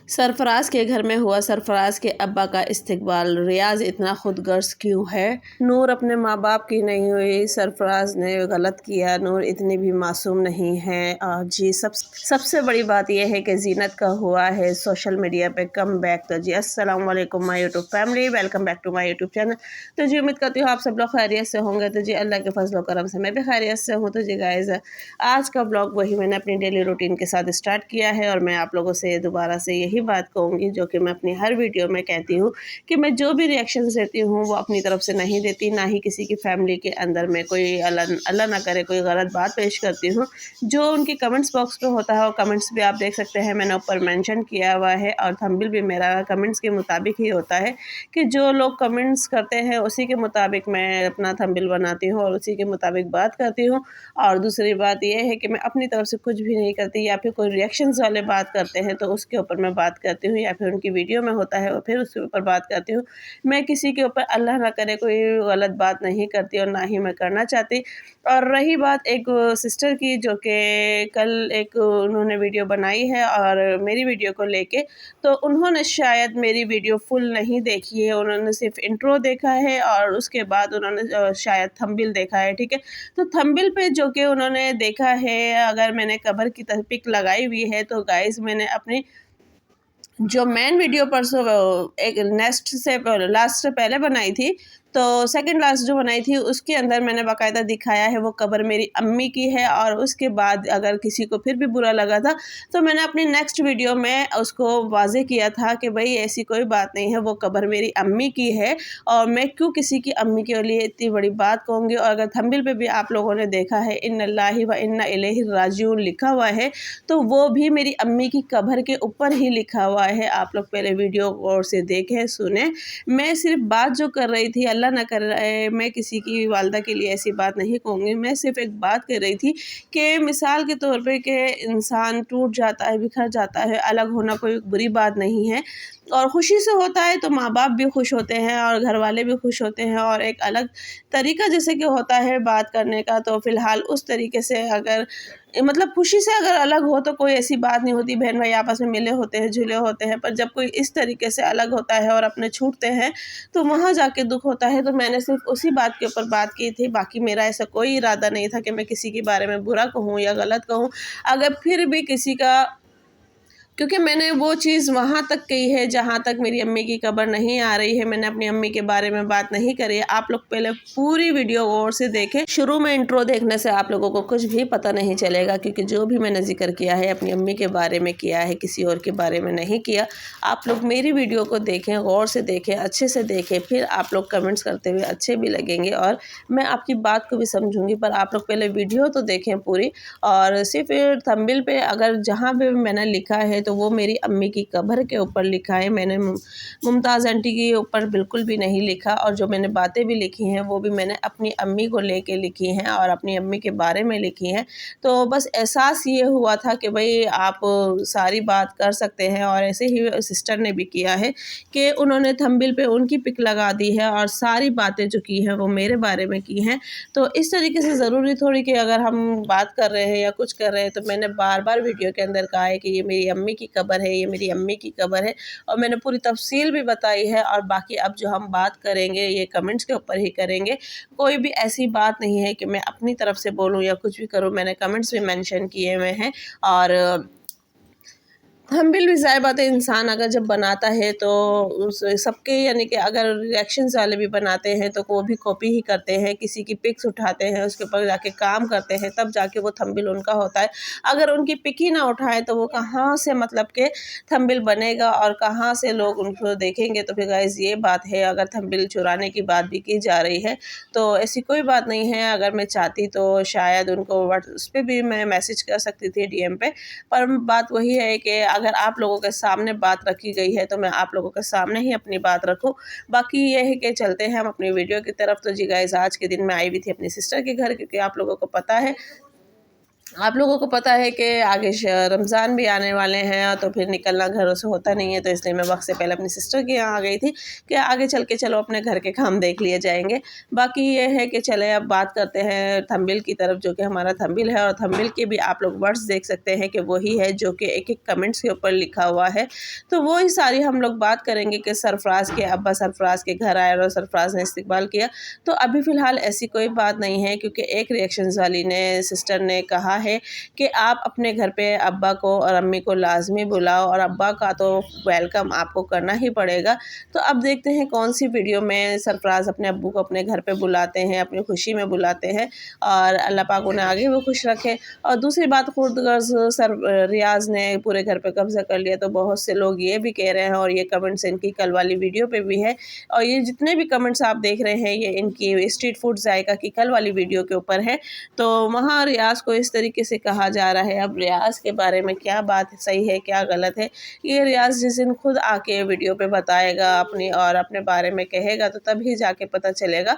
सरफराज के घर में हुआ सरफराज के अब्बा का इस्तकबाल। रियाज इतना खुदगर्ज क्यों है? नूर अपने माँ बाप की नहीं हुई, सरफराज ने गलत किया। नूर इतनी भी मासूम नहीं है। जी सबसे बड़ी बात यह है कि जीनत का हुआ है सोशल मीडिया पे कम बैक। तो जी अस्सलाम वालेकुम my YouTube family, welcome back to my YouTube channel. तो जी उम्मीद करती हूँ आप सब लोग खैरियत से होंगे। तो जी अल्लाह के फजल व करम से मैं भी खैरियत से हूँ। तो जी गाइस आज का ब्लॉग वही मैंने अपनी डेली रूटीन के साथ स्टार्ट किया है और मैं आप लोगों से दोबारा से यही बात कहूँगी जो कि मैं अपनी हर वीडियो में कहती हूँ कि मैं जो भी रिएक्शन देती हूँ वो अपनी तरफ से नहीं देती, ना ही किसी की फैमिली के अंदर में कोई अल्लाह ना करे कोई गलत बात पेश करती हूँ। जो उनके कमेंट्स बॉक्स पे होता है वो कमेंट्स भी आप देख सकते हैं, मैंने ऊपर मेंशन किया हुआ है और थंबनेल भी मेरा कमेंट्स के मुताबिक ही होता है कि जो लोग कमेंट्स करते हैं उसी के मुताबिक मैं अपना थंबनेल बनाती हूँ और उसी के मुताबिक बात करती हूँ। और दूसरी बात यह है कि मैं अपनी तरफ से कुछ भी नहीं करती, या फिर कोई रिएक्शंस वाले बात करते हैं तो उसके ऊपर मैं बात करती हूँ, या फिर उनकी वीडियो में होता है और फिर उसके ऊपर बात करती हूँ। मैं किसी के ऊपर अल्लाह ना करे कोई गलत बात नहीं करती और ना ही मैं करना चाहती। और रही बात एक सिस्टर की जो कि कल एक उन्होंने वीडियो बनाई है और मेरी वीडियो को लेके, तो उन्होंने शायद मेरी वीडियो फुल नहीं देखी है, उन्होंने सिर्फ इंट्रो देखा है और उसके बाद उन्होंने शायद थंबनेल देखा है। ठीक है, तो थंबनेल पे जो कि उन्होंने देखा है, अगर मैंने कवर की पिक लगाई हुई है तो गाइस मैंने अपनी जो मेन वीडियो परसों एक नेक्स्ट से लास्ट से पहले बनाई थी, तो सेकंड लास्ट जो बनाई थी उसके अंदर मैंने बाकायदा दिखाया है वो कवर मेरी अम्मी की है। और उसके बाद अगर किसी को फिर भी बुरा लगा था तो मैंने अपनी नेक्स्ट वीडियो में उसको वाज़ेह किया था कि भाई ऐसी कोई बात नहीं है, वो कवर मेरी अम्मी की है और मैं क्यों किसी की अम्मी के लिए इतनी बड़ी बात कहूँगी। और अगर थंबनेल पे भी आप लोगों ने देखा है इन्नल्लाहि व इन्ना इलैहि राजिऊन लिखा हुआ है, तो वो भी मेरी अम्मी की कवर के ऊपर ही लिखा हुआ है। आप लोग पहले वीडियो गौर से देखें सुने। मैं सिर्फ बात जो कर रही थी, अल्लाह ना कर मैं किसी की वालदा के लिए ऐसी बात नहीं कहूँगी, मैं सिर्फ एक बात कर रही थी कि मिसाल के तौर पे कि इंसान टूट जाता है, बिखर जाता है, अलग होना कोई बुरी बात नहीं है और खुशी से होता है तो माँ बाप भी खुश होते हैं और घर वाले भी खुश होते हैं। और एक अलग तरीका जैसे कि होता है बात करने का, तो फ़िलहाल उस तरीके से अगर मतलब खुशी से अगर अलग हो तो कोई ऐसी बात नहीं होती, बहन भाई आपस में मिले होते हैं, जुले होते हैं। पर जब कोई इस तरीके से अलग होता है और अपने छूटते हैं तो वहाँ जाके दुख होता है। तो मैंने सिर्फ उसी बात के ऊपर बात की थी, बाकी मेरा ऐसा कोई इरादा नहीं था कि मैं किसी के बारे में बुरा कहूँ या गलत कहूँ। अगर फिर भी किसी का, क्योंकि मैंने वो चीज़ वहाँ तक कही है जहाँ तक मेरी अम्मी की कब्र नहीं आ रही है, मैंने अपनी अम्मी के बारे में बात नहीं करी है। आप लोग पहले पूरी वीडियो गौर से देखें, शुरू में इंट्रो देखने से आप लोगों को कुछ भी पता नहीं चलेगा, क्योंकि जो भी मैंने जिक्र किया है अपनी अम्मी के बारे में किया है, किसी और के बारे में नहीं किया। आप लोग मेरी वीडियो को देखें, गौर से देखें, अच्छे से देखें, फिर आप लोग कमेंट्स करते हुए अच्छे भी लगेंगे और मैं आपकी बात को भी समझूंगी। पर आप लोग पहले वीडियो तो देखें पूरी, और सिर्फ थंबनेल पे अगर जहाँ पे मैंने लिखा है तो वो मेरी अम्मी की कब्र के ऊपर लिखा है, मैंने मुमताज़ आंटी के ऊपर बिल्कुल भी नहीं लिखा। और जो मैंने बातें भी लिखी हैं वो भी मैंने अपनी अम्मी को लेके लिखी हैं और अपनी अम्मी के बारे में लिखी हैं। तो बस एहसास ये हुआ था कि भाई आप सारी बात कर सकते हैं, और ऐसे ही सिस्टर ने भी किया है कि उन्होंने थंबनेल पे उनकी पिक लगा दी है और सारी बातें जो की हैं वो मेरे बारे में की हैं। तो इस तरीके से ज़रूरी थोड़ी कि अगर हम बात कर रहे हैं या कुछ कर रहे हैं तो मैंने बार बार वीडियो के अंदर कहा है कि ये मेरी अम्मी की कब्र है, ये मेरी अम्मी की कब्र है, और मैंने पूरी तफसील भी बताई है। और बाकी अब जो हम बात करेंगे ये कमेंट्स के ऊपर ही करेंगे, कोई भी ऐसी बात नहीं है कि मैं अपनी तरफ से बोलूँ या कुछ भी करूँ, मैंने कमेंट्स भी मेंशन किए हुए हैं। और थंबनेल भी ज़ाहिर बात है इंसान अगर जब बनाता है तो उस सबके, यानी कि अगर रिएक्शंस वाले भी बनाते हैं तो वो भी कॉपी ही करते हैं, किसी की पिक्स उठाते हैं, उसके ऊपर जाके काम करते हैं, तब जाके वो थंबनेल उनका होता है। अगर उनकी पिक ही ना उठाए तो वो कहाँ से मतलब के थंबनेल बनेगा और कहाँ से लोग उनको देखेंगे। तो फिर गाइस ये बात है, अगर थंबनेल चुराने की बात भी की जा रही है तो ऐसी कोई बात नहीं है। अगर मैं चाहती तो शायद उनको व्हाट्सएप पे भी मैं मैसेज कर सकती थी DM पे, पर बात वही है कि अगर आप लोगों के सामने बात रखी गई है तो मैं आप लोगों के सामने ही अपनी बात रखूं। बाकी ये है कि चलते हैं हम अपनी वीडियो की तरफ। तो जी गाइस आज के दिन मैं आई हुई थी अपनी सिस्टर के घर, क्योंकि आप लोगों को पता है आप लोगों को पता है कि आगे रमज़ान भी आने वाले हैं, तो फिर निकलना घरों से होता नहीं है, तो इसलिए मैं वक्त से पहले अपनी सिस्टर के यहाँ आ गई थी कि आगे चल के चलो अपने घर के काम देख लिए जाएंगे। बाकी ये है कि चले अब बात करते हैं थंबनेल की तरफ, जो कि हमारा थंबनेल है, और थंबनेल के भी आप लोग वर्ड्स देख सकते हैं कि वही है जो कि एक एक कमेंट्स के ऊपर लिखा हुआ है। तो वो ही सारी हम लोग बात करेंगे कि सरफराज के अब्बा सरफराज के घर आए और सरफराज ने इस्तकबाल किया। तो अभी फ़िलहाल ऐसी कोई बात नहीं है, क्योंकि एक रिएक्शंस वाली ने सिस्टर ने कहा है कि आप अपने घर पे अब्बा को और अम्मी को लाजमी बुलाओ, और अब्बा का तो वेलकम आपको करना ही पड़ेगा। तो अब देखते हैं कौन सी वीडियो में सरफराज अपने अब्बू को अपने घर पे बुलाते हैं, अपनी खुशी में बुलाते हैं, और अल्लाह पाक उन्हें आगे वो खुश रखे। और दूसरी बात, खुद सर रियाज ने पूरे घर पे कब्जा कर लिया, तो बहुत से लोग ये भी कह रहे हैं, और ये कमेंट्स इनकी कल वाली वीडियो पे भी है, और ये जितने भी कमेंट्स आप देख रहे हैं ये इनकी स्ट्रीट फूड जायका की कल वाली वीडियो के ऊपर है। तो वहाँ रियाज को इस तरीके से कहा जा रहा है। अब रियाज के बारे में क्या बात सही है क्या गलत है, ये रियाज जिस दिन खुद आके वीडियो पे बताएगा अपनी और अपने बारे में कहेगा, तो तभी जाके पता चलेगा।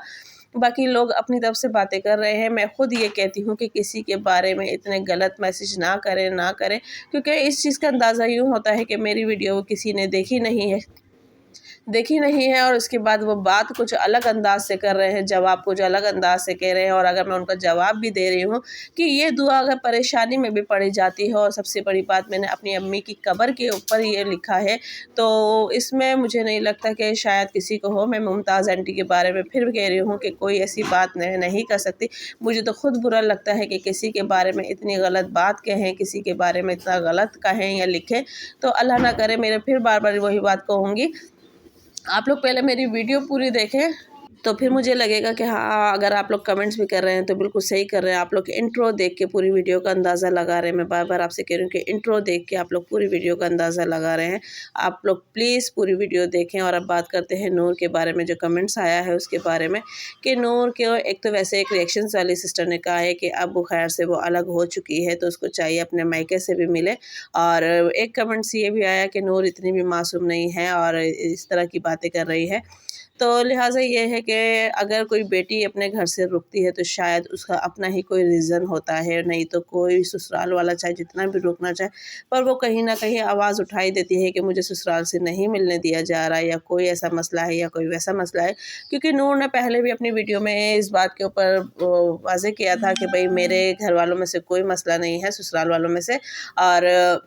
बाकी लोग अपनी तरफ से बातें कर रहे हैं। मैं खुद ये कहती हूँ कि किसी के बारे में इतने गलत मैसेज ना करें, क्योंकि इस चीज़ का अंदाज़ा यूँ होता है कि मेरी वीडियो किसी ने देखी नहीं है और उसके बाद वो बात कुछ अलग अंदाज से कर रहे हैं, जवाब कुछ अलग अंदाज से कह रहे हैं। और अगर मैं उनका जवाब भी दे रही हूँ कि ये दुआ अगर परेशानी में भी पड़ी जाती है, और सबसे बड़ी बात मैंने अपनी अम्मी की कब्र के ऊपर ये लिखा है, तो इसमें मुझे नहीं लगता कि शायद किसी को हो। मैं मुमताज़ आंटी के बारे में फिर कह रही हूँ कि कोई ऐसी बात नहीं कर सकती। मुझे तो खुद बुरा लगता है कि किसी के बारे में इतनी गलत बात कहें, किसी के बारे में इतना गलत कहें या लिखें। तो अल्लाह ना करे मेरे फिर बार बार वही बात कहूँगी। आप लोग पहले मेरी वीडियो पूरी देखें, तो फिर मुझे लगेगा कि हाँ, अगर आप लोग कमेंट्स भी कर रहे हैं तो बिल्कुल सही कर रहे हैं। आप लोग इंट्रो देख के पूरी वीडियो का अंदाज़ा लगा रहे हैं। मैं बार बार आपसे कह रही हूँ कि इंट्रो देख के आप लोग पूरी वीडियो का अंदाज़ा लगा रहे हैं। आप लोग प्लीज़ पूरी वीडियो देखें। और अब बात करते हैं नूर के बारे में, जो कमेंट्स आया है उसके बारे में, कि नूर के एक तो वैसे एक रिएक्शंस वाली सिस्टर ने कहा है कि अब खैर से वो अलग हो चुकी है, तो उसको चाहिए अपने मायके से भी मिले। और एक कमेंट्स ये भी आया कि नूर इतनी भी मासूम नहीं है और इस तरह की बातें कर रही है। तो लिहाजा ये है कि अगर कोई बेटी अपने घर से रुकती है तो शायद उसका अपना ही कोई रीज़न होता है, नहीं तो कोई ससुराल वाला चाहे जितना भी रुकना चाहे, पर वो कहीं ना कहीं आवाज़ उठाई देती है कि मुझे ससुराल से नहीं मिलने दिया जा रहा है, या कोई ऐसा मसला है या कोई वैसा मसला है। क्योंकि नूर ने पहले भी अपनी वीडियो में इस बात के ऊपर वाज़ेह किया था कि भाई मेरे घर वालों में से कोई मसला नहीं है, ससुराल वालों में से, और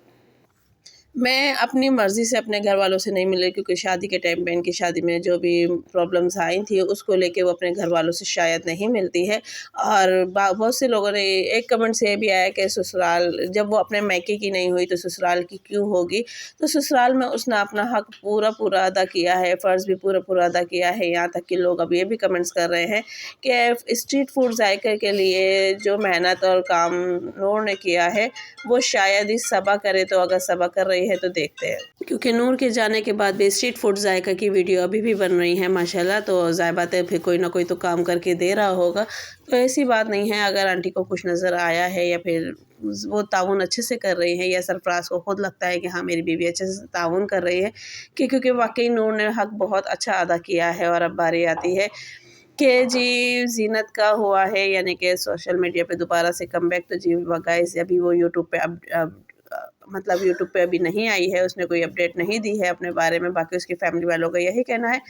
मैं अपनी मर्ज़ी से अपने घर वालों से नहीं मिली, क्योंकि शादी के टाइम पे इनकी शादी में जो भी प्रॉब्लम्स आई थी उसको लेके वो अपने घर वालों से शायद नहीं मिलती है। और बहुत से लोगों ने एक कमेंट से ये भी आया कि ससुराल जब वो अपने मायके की नहीं हुई तो ससुराल की क्यों होगी। तो ससुराल में उसने अपना हक पूरा अदा किया है, फ़र्ज़ भी पूरा अदा किया है। यहाँ तक कि लोग अब ये भी कमेंट्स कर रहे हैं कि स्ट्रीट फूड जायके के लिए जो मेहनत और काम नूर ने किया है वो शायद ही सबा करे। तो अगर सबा कर रही है तो देखते हैं, क्योंकि नूर के जाने के बाद भी स्ट्रीट फूड जायका की वीडियो अभी भी बन रही है माशाल्लाह। तो ज़ाहिर बात है फिर कोई ना कोई तो काम करके दे रहा होगा। तो ऐसी बात नहीं है, अगर आंटी को कुछ नज़र आया है या फिर वो ताउन अच्छे से कर रही है, या सरफराज को खुद लगता है कि हाँ मेरी बीवी अच्छे से ताउन कर रही है, कि क्योंकि वाकई नूर ने हक बहुत अच्छा अदा किया है। और अब बारी आती है कि जी ज़ीनत का हुआ है, यानी कि सोशल मीडिया पे दोबारा से कमबैक। तो जी गाइस अभी वो यूट्यूब पे मतलब यूट्यूब पे अभी नहीं आई है, उसने कोई अपडेट नहीं दी है अपने बारे में। बाकी उसकी फैमिली वालों का यही कहना है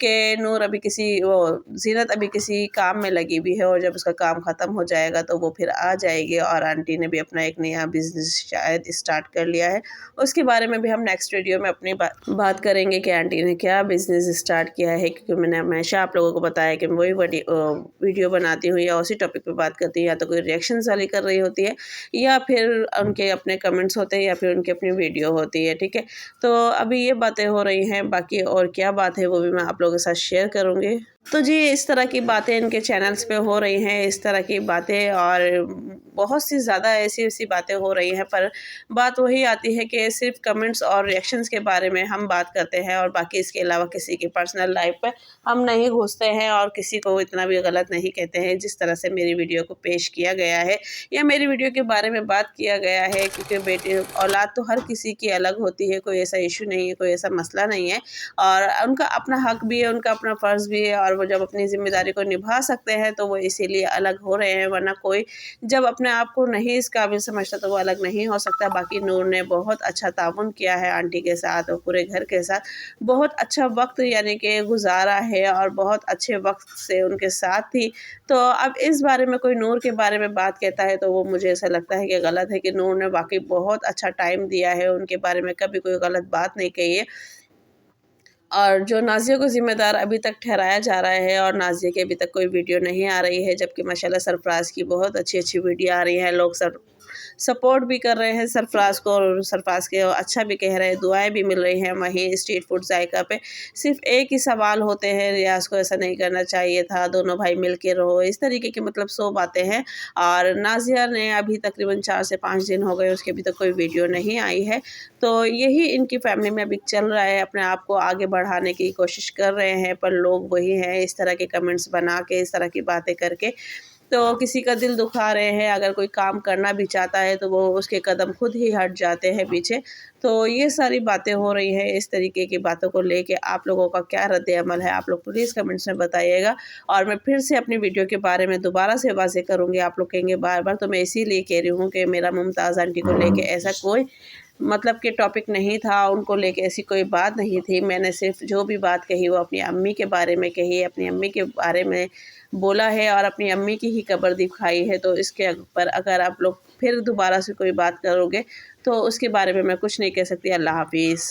कि नूर अभी ज़ीनत अभी किसी काम में लगी हुई है, और जब उसका काम ख़त्म हो जाएगा तो वो फिर आ जाएगी। और आंटी ने भी अपना एक नया बिज़नेस शायद स्टार्ट कर लिया है, उसके बारे में भी हम नेक्स्ट वीडियो में अपनी बात करेंगे कि आंटी ने क्या बिज़नेस स्टार्ट किया है। क्योंकि मैंने हमेशा आप लोगों को बताया कि वही वीडियो बनाती हूँ या उसी टॉपिक पे बात करती हूँ, या तो कोई रिएक्शंस वाली कर रही होती है, या फिर उनके अपने कमेंट्स होते हैं, या फिर उनकी अपनी वीडियो होती है। ठीक है, तो अभी ये बातें हो रही हैं। बाकी और क्या बात है वो भी मैं आप लोगों के साथ शेयर करूँगी। तो जी इस तरह की बातें इनके चैनल्स पे हो रही हैं, इस तरह की बातें, और बहुत सी ज़्यादा ऐसी बातें हो रही हैं। पर बात वही आती है कि सिर्फ कमेंट्स और रिएक्शंस के बारे में हम बात करते हैं, और बाकी इसके अलावा किसी की पर्सनल लाइफ पे हम नहीं घुसते हैं, और किसी को इतना भी गलत नहीं कहते हैं जिस तरह से मेरी वीडियो को पेश किया गया है, या मेरी वीडियो के बारे में बात किया गया है। क्योंकि बेटे औलाद तो हर किसी की अलग होती है, कोई ऐसा इशू नहीं है, कोई ऐसा मसला नहीं है, और उनका अपना हक भी है, उनका अपना फ़र्ज़ भी है, और اور وہ جب اپنی ذمہ داری کو نبھا سکتے ہیں تو وہ اسی لیے الگ ہو رہے ہیں، ورنہ کوئی جب اپنے آپ کو نہیں اس قابل سمجھتا تو وہ الگ نہیں ہو سکتا۔ باقی نور نے بہت اچھا تعاون کیا ہے آنٹی کے ساتھ اور پورے گھر کے ساتھ، بہت اچھا وقت یعنی کہ گزارا ہے اور بہت اچھے وقت سے ان کے ساتھ تھی۔ تو اب اس بارے میں کوئی نور کے بارے میں بات کہتا ہے تو وہ مجھے ایسا لگتا ہے کہ غلط ہے، کہ نور نے واقعی بہت اچھا ٹائم دیا ہے، ان کے بارے میں کبھی کوئی غلط بات نہیں کہی ہے۔ اور جو نازیہ کو ذمہ دار ابھی تک ٹھہرایا جا رہا ہے، اور نازیہ کی ابھی تک کوئی ویڈیو نہیں آ رہی ہے، جبکہ ماشاءاللہ سرفراز کی بہت اچھی ویڈیو آ رہی ہیں، لوگ سپورٹ بھی کر رہے ہیں سرفراز کو، اور سرفراز کے اچھا بھی کہہ رہے ہیں، دعائیں بھی مل رہی ہیں۔ وہیں اسٹریٹ فوڈ ذائقہ پہ صرف ایک ہی سوال ہوتے ہیں، ریاض کو ایسا نہیں کرنا چاہیے تھا، دونوں بھائی مل کے رہو، اس طریقے کی مطلب 100 باتیں ہیں۔ اور نازیہ نے ابھی تقریباً 4 سے 5 دن ہو گئے، اس کے ابھی تک کوئی ویڈیو نہیں آئی ہے۔ تو یہی ان کی فیملی میں ابھی چل رہا ہے، اپنے آپ کو آگے بڑھانے کی کوشش کر رہے ہیں، پر لوگ وہی ہیں، اس طرح کے کمنٹس بنا کے، اس طرح کی باتیں کر کے تو کسی کا دل دکھا رہے ہیں۔ اگر کوئی کام کرنا بھی چاہتا ہے تو وہ اس کے قدم خود ہی ہٹ جاتے ہیں پیچھے۔ تو یہ ساری باتیں ہو رہی ہیں، اس طریقے کی باتوں کو لے کے آپ لوگوں کا کیا رد عمل ہے، آپ لوگ پلیز کمنٹس میں بتائیے گا۔ اور میں پھر سے اپنی ویڈیو کے بارے میں دوبارہ سے واضح کروں گی، آپ لوگ کہیں گے بار بار، تو میں اسی لیے کہہ رہی ہوں کہ میرا ممتاز آنٹی کو لے کے ایسا کوئی مطلب کہ ٹاپک نہیں تھا، ان کو لے کے ایسی کوئی بات نہیں تھی۔ میں نے صرف جو بھی بات کہی وہ اپنی امی کے بارے میں کہی، اپنی امی کے بارے میں بولا ہے، اور اپنی امی کی ہی قبر دکھائی ہے۔ تو اس کے پر اگر آپ لوگ پھر دوبارہ سے کوئی بات کرو گے تو اس کے بارے میں کچھ نہیں کہہ سکتی۔ اللہ حافظ۔